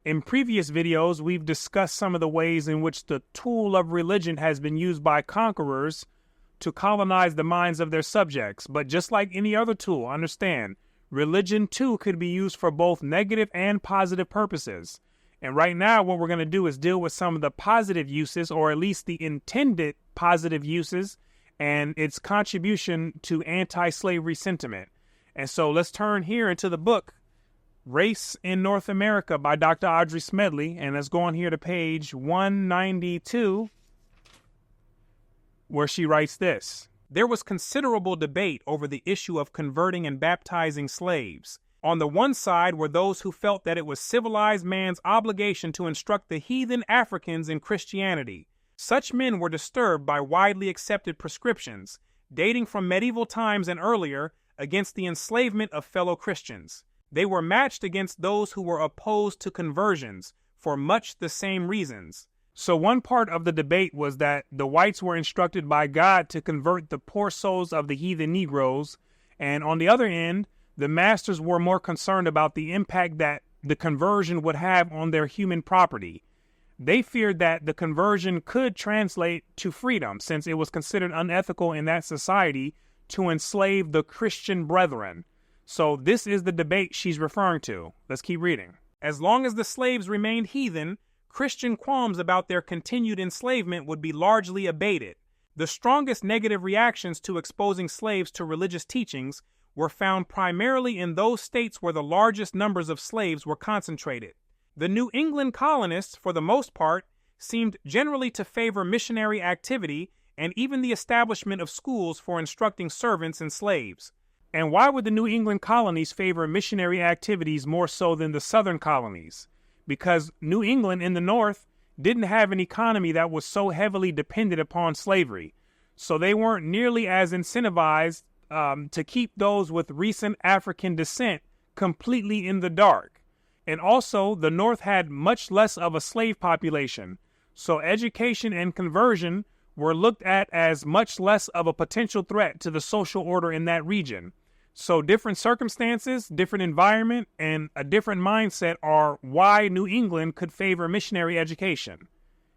In previous videos, we've discussed some of the ways in which the tool of religion has been used by conquerors to colonize the minds of their subjects. But just like any other tool, understand, religion too could be used for both negative and positive purposes. And right now, what we're going to do is deal with some of the positive uses, or at least the intended positive uses, and its contribution to anti-slavery sentiment. And so let's turn here into the book Race in North America by Dr. Audrey Smedley, and let's go on here to page 192, where she writes this. There was considerable debate over the issue of converting and baptizing slaves. On the one side were those who felt that it was civilized man's obligation to instruct the heathen Africans in Christianity. Such men were disturbed by widely accepted prescriptions, dating from medieval times and earlier, against the enslavement of fellow Christians. They were matched against those who were opposed to conversions for much the same reasons. So one part of the debate was that the whites were instructed by God to convert the poor souls of the heathen Negroes, and on the other end, the masters were more concerned about the impact that the conversion would have on their human property. They feared that the conversion could translate to freedom, since it was considered unethical in that society to enslave the Christian brethren. So this is the debate she's referring to. Let's keep reading. As long as the slaves remained heathen, Christian qualms about their continued enslavement would be largely abated. The strongest negative reactions to exposing slaves to religious teachings were found primarily in those states where the largest numbers of slaves were concentrated. The New England colonists, for the most part, seemed generally to favor missionary activity and even the establishment of schools for instructing servants and slaves. And why would the New England colonies favor missionary activities more so than the southern colonies? Because New England in the north didn't have an economy that was so heavily dependent upon slavery. So they weren't nearly as incentivized to keep those with recent African descent completely in the dark. And also, the North had much less of a slave population, so education and conversion were looked at as much less of a potential threat to the social order in that region. So different circumstances, different environment, and a different mindset are why New England could favor missionary education.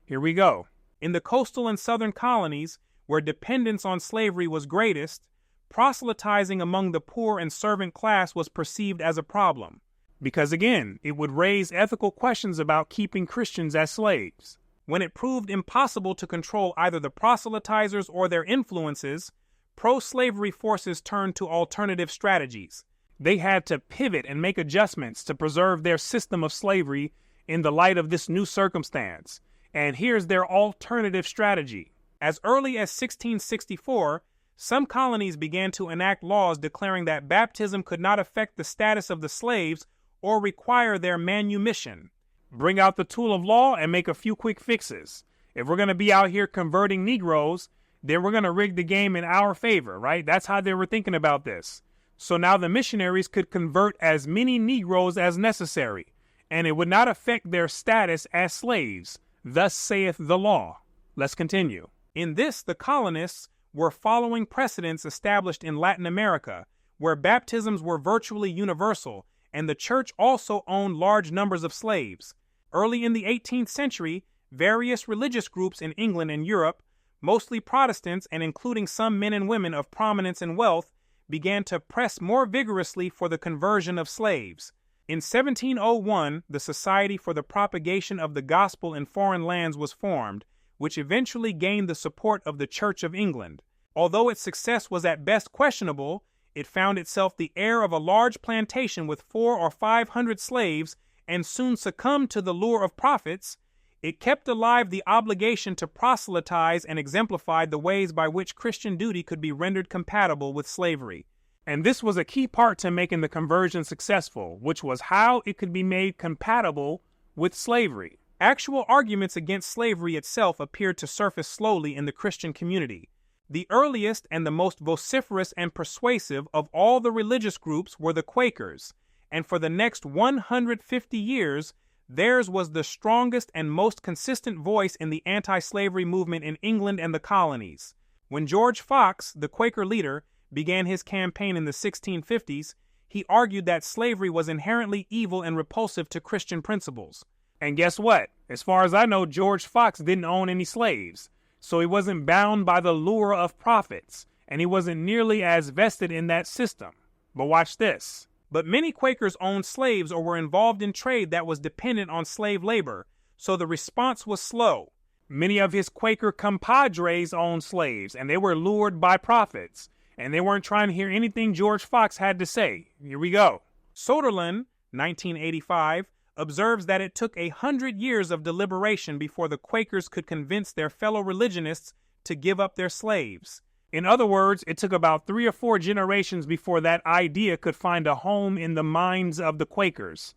Here we go. In the coastal and southern colonies, where dependence on slavery was greatest, proselytizing among the poor and servant class was perceived as a problem, because again, it would raise ethical questions about keeping Christians as slaves. When it proved impossible to control either the proselytizers or their influences, pro-slavery forces turned to alternative strategies. They had to pivot and make adjustments to preserve their system of slavery in the light of this new circumstance. And here's their alternative strategy. As early as 1664, some colonies began to enact laws declaring that baptism could not affect the status of the slaves or require their manumission. Bring out the tool of law and make a few quick fixes. If we're going to be out here converting Negroes, then we're going to rig the game in our favor, right? That's how they were thinking about this. So now the missionaries could convert as many Negroes as necessary, and it would not affect their status as slaves. Thus saith the law. Let's continue. In this, the colonists were following precedents established in Latin America, where baptisms were virtually universal, and the church also owned large numbers of slaves. Early in the 18th century, various religious groups in England and Europe, mostly Protestants and including some men and women of prominence and wealth, began to press more vigorously for the conversion of slaves. In 1701, the Society for the Propagation of the Gospel in Foreign Lands was formed, which eventually gained the support of the Church of England. Although its success was at best questionable, it found itself the heir of a large plantation with 400 or 500 slaves and soon succumbed to the lure of profits. It kept alive the obligation to proselytize and exemplified the ways by which Christian duty could be rendered compatible with slavery. And this was a key part to making the conversion successful, which was how it could be made compatible with slavery. Actual arguments against slavery itself appeared to surface slowly in the Christian community. The earliest and the most vociferous and persuasive of all the religious groups were the Quakers, and for the next 150 years, theirs was the strongest and most consistent voice in the anti-slavery movement in England and the colonies. When George Fox, the Quaker leader, began his campaign in the 1650s, he argued that slavery was inherently evil and repulsive to Christian principles. And guess what? As far as I know, George Fox didn't own any slaves, so he wasn't bound by the lure of profits, and he wasn't nearly as vested in that system. But watch this. But many Quakers owned slaves or were involved in trade that was dependent on slave labor, so the response was slow. Many of his Quaker compadres owned slaves, and they were lured by profits, and they weren't trying to hear anything George Fox had to say. Here we go. Soderlund, 1985, observes that it took 100 years of deliberation before the Quakers could convince their fellow religionists to give up their slaves. In other words, it took about 3 or 4 generations before that idea could find a home in the minds of the Quakers.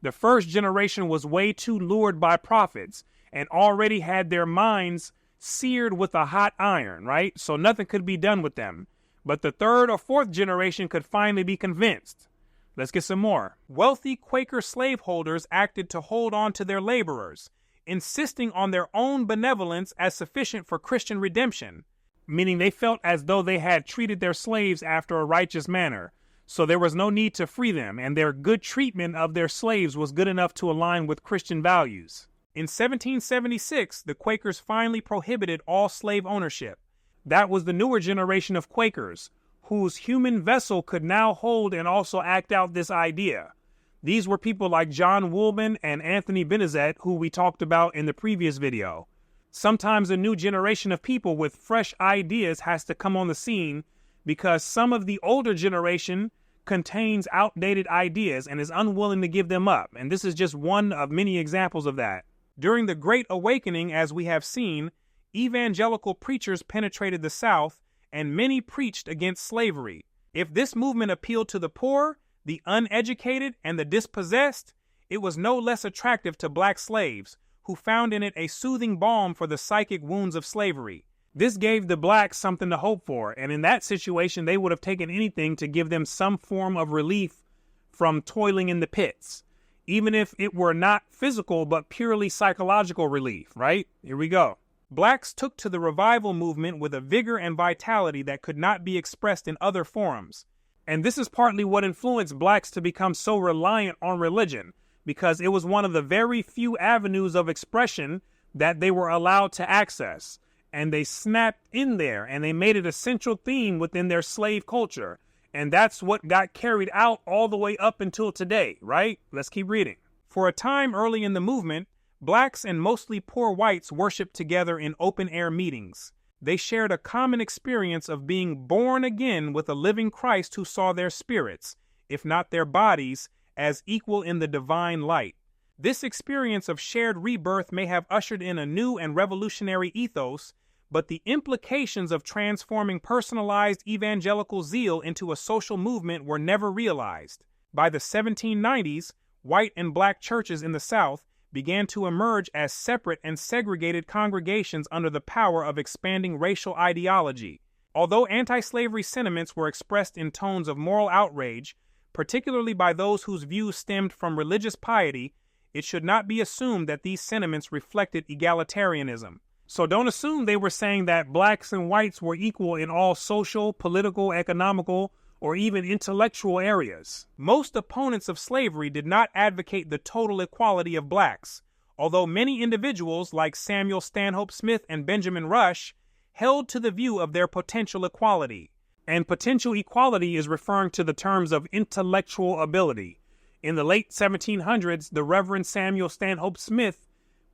The first generation was way too lured by profits and already had their minds seared with a hot iron, right? So nothing could be done with them. But the 3rd or 4th generation could finally be convinced. Let's get some more. Wealthy Quaker slaveholders acted to hold on to their laborers, insisting on their own benevolence as sufficient for Christian redemption, meaning they felt as though they had treated their slaves after a righteous manner, so there was no need to free them, and their good treatment of their slaves was good enough to align with Christian values. In 1776, the Quakers finally prohibited all slave ownership. That was the newer generation of Quakers, whose human vessel could now hold and also act out this idea. These were people like John Woolman and Anthony Benezet, who we talked about in the previous video. Sometimes a new generation of people with fresh ideas has to come on the scene because some of the older generation contains outdated ideas and is unwilling to give them up. And this is just one of many examples of that. During the Great Awakening, as we have seen, evangelical preachers penetrated the South and many preached against slavery. If this movement appealed to the poor, the uneducated, and the dispossessed, it was no less attractive to black slaves, who found in it a soothing balm for the psychic wounds of slavery. This gave the blacks something to hope for, and in that situation they would have taken anything to give them some form of relief from toiling in the pits, even if it were not physical but purely psychological relief, right? Here we go. Blacks took to the revival movement with a vigor and vitality that could not be expressed in other forums. And this is partly what influenced blacks to become so reliant on religion, because it was one of the very few avenues of expression that they were allowed to access. And they snapped in there, and they made it a central theme within their slave culture. And that's what got carried out all the way up until today, right? Let's keep reading. For a time early in the movement, blacks and mostly poor whites worshiped together in open-air meetings. They shared a common experience of being born again with a living Christ who saw their spirits, if not their bodies, as equal in the divine light. This experience of shared rebirth may have ushered in a new and revolutionary ethos, but the implications of transforming personalized evangelical zeal into a social movement were never realized. By the 1790s, white and black churches in the South began to emerge as separate and segregated congregations under the power of expanding racial ideology. Although anti-slavery sentiments were expressed in tones of moral outrage, particularly by those whose views stemmed from religious piety, it should not be assumed that these sentiments reflected egalitarianism. So don't assume they were saying that blacks and whites were equal in all social, political, economical, or even intellectual areas. Most opponents of slavery did not advocate the total equality of blacks, although many individuals like Samuel Stanhope Smith and Benjamin Rush held to the view of their potential equality. And potential equality is referring to the terms of intellectual ability. In the late 1700s, the Reverend Samuel Stanhope Smith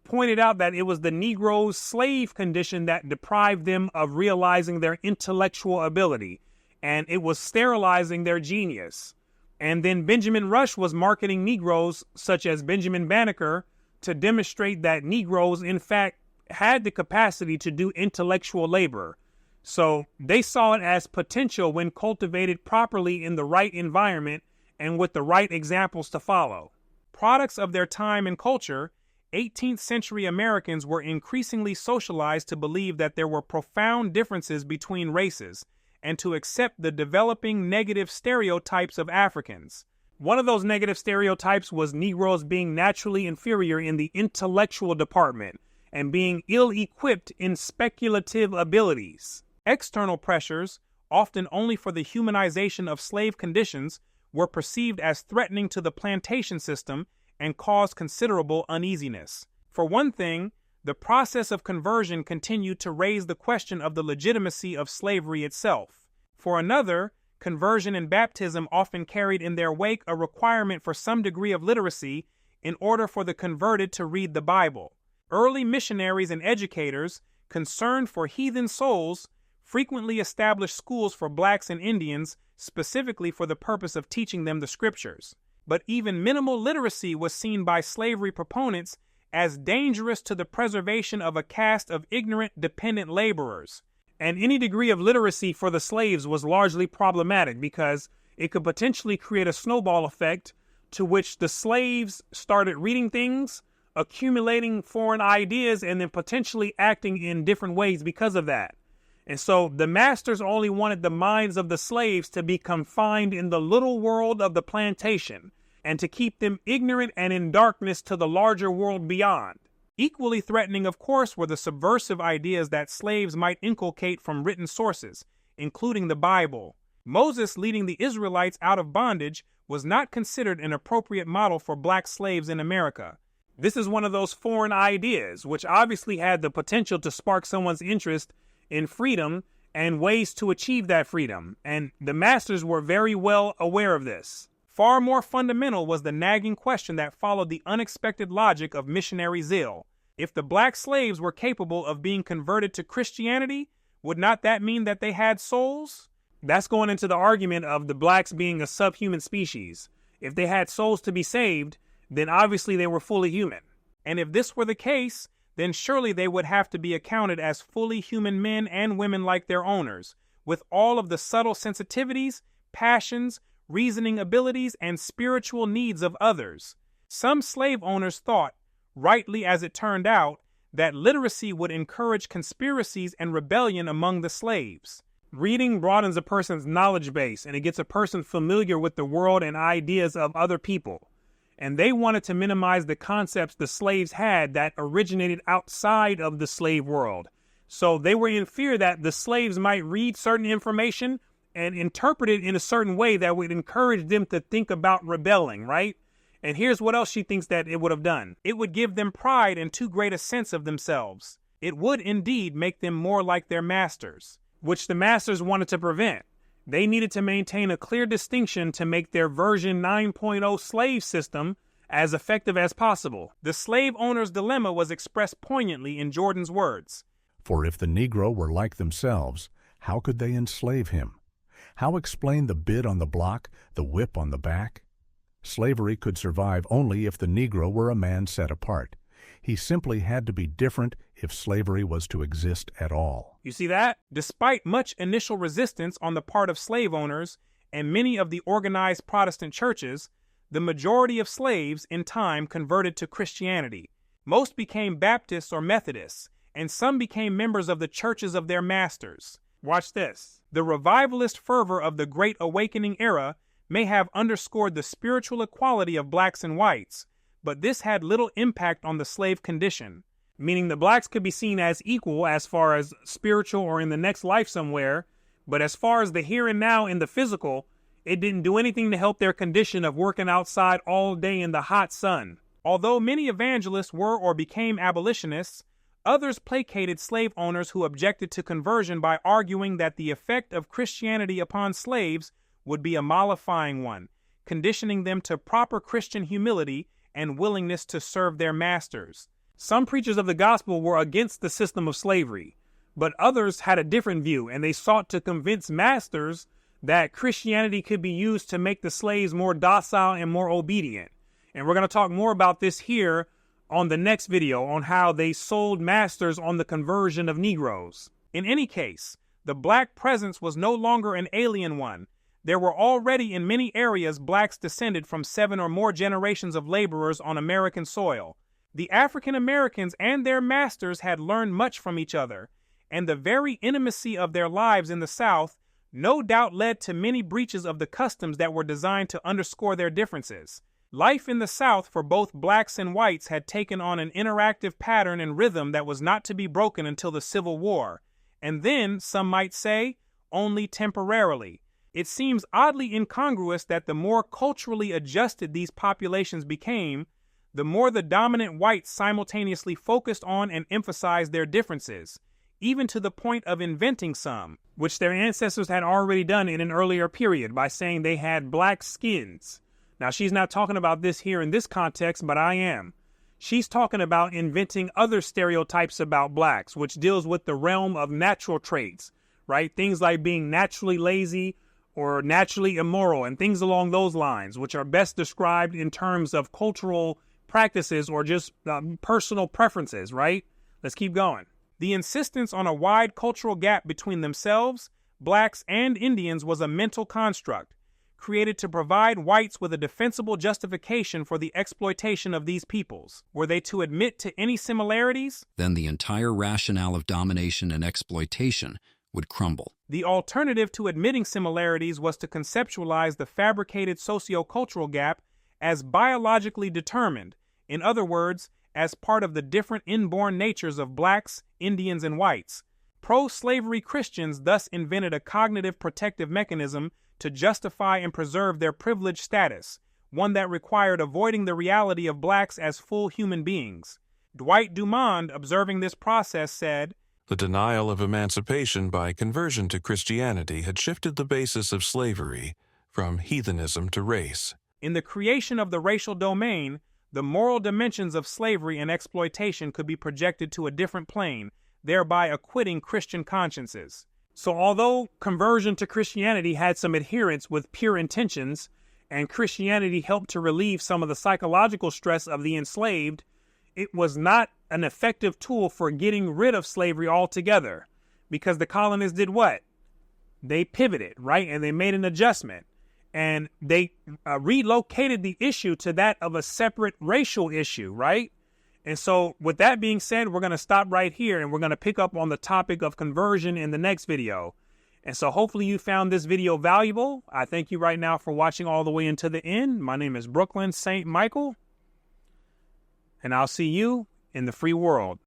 pointed out that it was the Negro's slave condition that deprived them of realizing their intellectual ability, and it was sterilizing their genius. And then Benjamin Rush was marketing Negroes, such as Benjamin Banneker, to demonstrate that Negroes, in fact, had the capacity to do intellectual labor. So they saw it as potential when cultivated properly in the right environment and with the right examples to follow. Products of their time and culture, 18th century Americans were increasingly socialized to believe that there were profound differences between races and to accept the developing negative stereotypes of Africans. One of those negative stereotypes was Negroes being naturally inferior in the intellectual department and being ill-equipped in speculative abilities. External pressures, often only for the humanization of slave conditions, were perceived as threatening to the plantation system and caused considerable uneasiness. For one thing, the process of conversion continued to raise the question of the legitimacy of slavery itself. For another, conversion and baptism often carried in their wake a requirement for some degree of literacy in order for the converted to read the Bible. Early missionaries and educators, concerned for heathen souls, frequently established schools for blacks and Indians specifically for the purpose of teaching them the scriptures. But even minimal literacy was seen by slavery proponents as dangerous to the preservation of a caste of ignorant, dependent laborers. And any degree of literacy for the slaves was largely problematic because it could potentially create a snowball effect to which the slaves started reading things, accumulating foreign ideas, and then potentially acting in different ways because of that. And so the masters only wanted the minds of the slaves to be confined in the little world of the plantation and to keep them ignorant and in darkness to the larger world beyond. Equally threatening, of course, were the subversive ideas that slaves might inculcate from written sources, including the Bible. Moses leading the Israelites out of bondage was not considered an appropriate model for black slaves in America. This is one of those foreign ideas, which obviously had the potential to spark someone's interest in freedom and ways to achieve that freedom, and the masters were very well aware of this. Far more fundamental was the nagging question that followed the unexpected logic of missionary zeal. If the black slaves were capable of being converted to Christianity, would not that mean that they had souls? That's going into the argument of the blacks being a subhuman species. If they had souls to be saved, then obviously they were fully human. And if this were the case, then surely they would have to be accounted as fully human men and women like their owners, with all of the subtle sensitivities, passions, reasoning abilities, and spiritual needs of others. Some slave owners thought, rightly as it turned out, that literacy would encourage conspiracies and rebellion among the slaves. Reading broadens a person's knowledge base, and it gets a person familiar with the world and ideas of other people. And they wanted to minimize the concepts the slaves had that originated outside of the slave world. So they were in fear that the slaves might read certain information and interpret it in a certain way that would encourage them to think about rebelling, right? And here's what else she thinks that it would have done. It would give them pride and too great a sense of themselves. It would indeed make them more like their masters, which the masters wanted to prevent. They needed to maintain a clear distinction to make their version 9.0 slave system as effective as possible. The slave owner's dilemma was expressed poignantly in Jordan's words. For if the Negro were like themselves, how could they enslave him? How explain the bid on the block, the whip on the back? Slavery could survive only if the Negro were a man set apart. He simply had to be different if slavery was to exist at all. You see that? Despite much initial resistance on the part of slave owners and many of the organized Protestant churches, the majority of slaves in time converted to Christianity. Most became Baptists or Methodists, and some became members of the churches of their masters. Watch this. The revivalist fervor of the Great Awakening era may have underscored the spiritual equality of blacks and whites, but this had little impact on the slave condition, meaning the blacks could be seen as equal as far as spiritual or in the next life somewhere, but as far as the here and now in the physical, it didn't do anything to help their condition of working outside all day in the hot sun. Although many evangelists were or became abolitionists, others placated slave owners who objected to conversion by arguing that the effect of Christianity upon slaves would be a mollifying one, conditioning them to proper Christian humility and willingness to serve their masters. Some preachers of the gospel were against the system of slavery, but others had a different view, and they sought to convince masters that Christianity could be used to make the slaves more docile and more obedient. And we're going to talk more about this here on the next video on how they sold masters on the conversion of Negroes. In any case, the black presence was no longer an alien one. There were already in many areas blacks descended from 7 or more generations of laborers on American soil. The African Americans and their masters had learned much from each other, and the very intimacy of their lives in the South no doubt led to many breaches of the customs that were designed to underscore their differences. Life in the South for both blacks and whites had taken on an interactive pattern and rhythm that was not to be broken until the Civil War, and then, some might say, only temporarily. It seems oddly incongruous that the more culturally adjusted these populations became, the more the dominant whites simultaneously focused on and emphasized their differences, even to the point of inventing some, which their ancestors had already done in an earlier period by saying they had black skins. Now, she's not talking about this here in this context, but I am. She's talking about inventing other stereotypes about blacks, which deals with the realm of natural traits, right? Things like being naturally lazy or naturally immoral and things along those lines, which are best described in terms of cultural practices or just personal preferences, right? Let's keep going. The insistence on a wide cultural gap between themselves, blacks, and Indians was a mental construct created to provide whites with a defensible justification for the exploitation of these peoples. Were they to admit to any similarities, then the entire rationale of domination and exploitation would crumble. The alternative to admitting similarities was to conceptualize the fabricated socio-cultural gap as biologically determined, in other words, as part of the different inborn natures of blacks, Indians, and whites. Pro-slavery Christians thus invented a cognitive protective mechanism to justify and preserve their privileged status, one that required avoiding the reality of blacks as full human beings. Dwight Dumond, observing this process, said, "The denial of emancipation by conversion to Christianity had shifted the basis of slavery from heathenism to race." In the creation of the racial domain, the moral dimensions of slavery and exploitation could be projected to a different plane, thereby acquitting Christian consciences. So although conversion to Christianity had some adherents with pure intentions, and Christianity helped to relieve some of the psychological stress of the enslaved, it was not an effective tool for getting rid of slavery altogether, because the colonists did what? They pivoted, right? And they made an adjustment. And they relocated the issue to that of a separate racial issue, right? And so with that being said, we're going to stop right here and we're going to pick up on the topic of conversion in the next video. And so hopefully you found this video valuable. I thank you right now for watching all the way into the end. My name is Brooklyn St. Michael, and I'll see you in the free world.